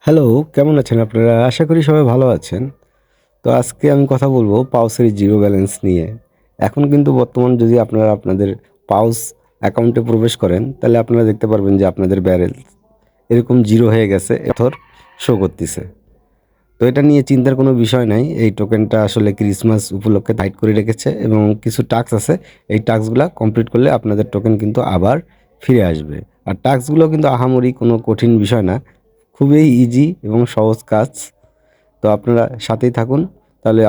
Hello, কেমন আছেন আপনারা? আশা করি সবাই ভালো আছেন। তো আজকে আমি কথা বলবো পাউসের জিরো ব্যালেন্স নিয়ে। এখন কিন্তু বর্তমান যদি আপনারা আপনাদের পাউস অ্যাকাউন্টে প্রবেশ করেন, তাহলে আপনারা দেখতে পারবেন যে আপনাদের ব্যালেন্স এরকম জিরো হয়ে গেছে, শো করতিছে। তো এটা নিয়ে চিন্তার কোনো বিষয় নাই। এই টোকেনটা আসলে ক্রিসমাস উপলক্ষে হাইড করে রেখেছে এবং কিছু টাস্ক আছে। এই টাস্কগুলা কমপ্লিট করলে আপনাদের টোকেন কিন্তু আবার ফিরে আসবে। আর টাস্কগুলো কিন্তু আহামরি কোনো কঠিন বিষয় না। খুবই ইজি এবং সহজ কাজ। তো আপনারা সাথেই থাকুন, তাহলে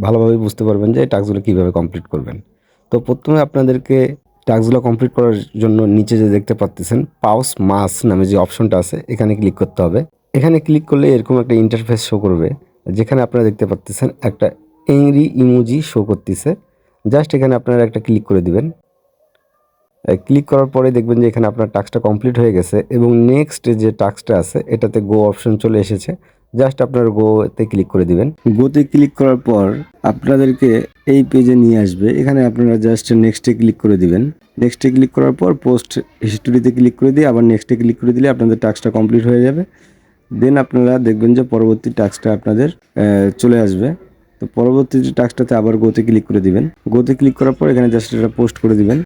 ভালোভাবে বুঝতে পারবেন যে এই টাস্কগুলো কীভাবে কমপ্লিট করবেন। তো প্রথমে আপনাদেরকে টাস্কগুলো কমপ্লিট করার জন্য নিচে যে দেখতে পাচ্তেছেন পাউস মাস নামে যে অপশনটা আছে, এখানে ক্লিক করতে হবে। এখানে ক্লিক করলে এরকম একটা ইন্টারফেস শো করবে, যেখানে আপনারা দেখতে পাচ্তেছেন একটা এংরি ইমোজি শো করতেছে। জাস্ট এখানে আপনারা একটা ক্লিক করে দিবেন। ক্লিক করার পরে দেখবেন যে এখানে আপনার টাস্কটা কমপ্লিট হয়ে গেছে এবং নেক্সট যে টাস্কটা আছে এটাতে গো অপশন চলে এসেছে। জাস্ট আপনার গোতে ক্লিক করে দিবেন। গোতে ক্লিক করার পর আপনাদেরকে এই পেজে নিয়ে আসবে। এখানে আপনারা জাস্ট নেক্সটে ক্লিক করে দিবেন। নেক্সটে ক্লিক করার পর পোস্ট হিস্টোরিতে ক্লিক করে দিয়ে আবার নেক্সটে ক্লিক করে দিলে আপনাদের টাস্কটা কমপ্লিট হয়ে যাবে। দেন আপনারা দেখবেন যে পরবর্তী টাস্কটা আপনাদের চলে আসবে। তো পরবর্তী যে টাস্কটাতে আবার গোতে ক্লিক করে দিবেন। গোতে ক্লিক করার পর এখানে জাস্ট এটা পোস্ট করে দিবেন।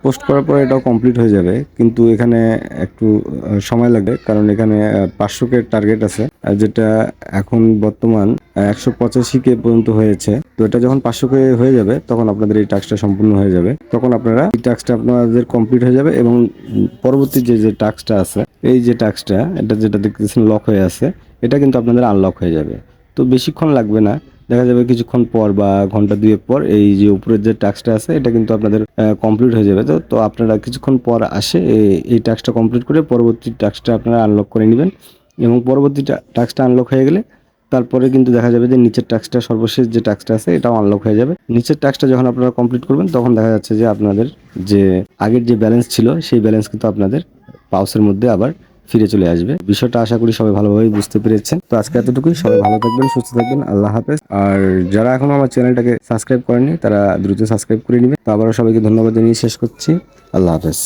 পোস্ট করার পর এটাও কমপ্লিট হয়ে যাবে, কিন্তু এখানে একটু সময় লাগবে, কারণ এখানে 500 কে টার্গেট আছে, যেটা এখন বর্তমান 185 কে পর্যন্ত হয়েছে। তো এটা যখন 500 কে হয়ে যাবে তখন আপনাদের এই টাস্কটা সম্পূর্ণ হয়ে যাবে। তখন আপনারা এই টাস্কটা আপনাদের কমপ্লিট হয়ে যাবে এবং পরবর্তী যে টাস্কটা আছে, এই যে টাস্কটা এটা যেটা দেখতেছেন লক হয়ে আছে, এটা কিন্তু আপনাদের আনলক হয়ে যাবে। তো বেশিক্ষণ লাগবে না, দেখা যাবে কিছুক্ষণ পর বা ঘন্টা দুয়েক পর এই যে উপরের যে টাস্কটা আছে এটা কিন্তু আপনাদের কমপ্লিট হয়ে যাবে। তো আপনারা কিছুক্ষণ পর আসে এই টাস্কটা কমপ্লিট করে পরবর্তী টাস্কটা আপনারা আনলক করে নেবেন এবং পরবর্তী টাস্কটা আনলক হয়ে গেলে তারপরে কিন্তু দেখা যাবে যে নিচের টাস্কটা, সর্বশেষ যে টাস্কটা আছে এটাও আনলক হয়ে যাবে। নিচের টাস্কটা যখন আপনারা কমপ্লিট করবেন তখন দেখা যাচ্ছে যে আপনাদের যে আগের যে ব্যালেন্স ছিল সেই ব্যালেন্স কিন্তু আপনাদের পাউসের মধ্যে আবার ফিরে চলে আসবে। বিষয়টা আশা করি সবাই ভালোভাবে বুঝতে পেরেছেন। তো আজকে এতটুকুই। সবাই ভালো থাকবেন, সুস্থ থাকবেন। আল্লাহ হাফেজ। আর যারা এখনো আমার চ্যানেলটাকে সাবস্ক্রাইব করেনি তারা দ্রুত সাবস্ক্রাইব করে নেবেন। তো আবারও সবাইকে ধন্যবাদ জানিয়ে শেষ করছি। আল্লাহ হাফেজ।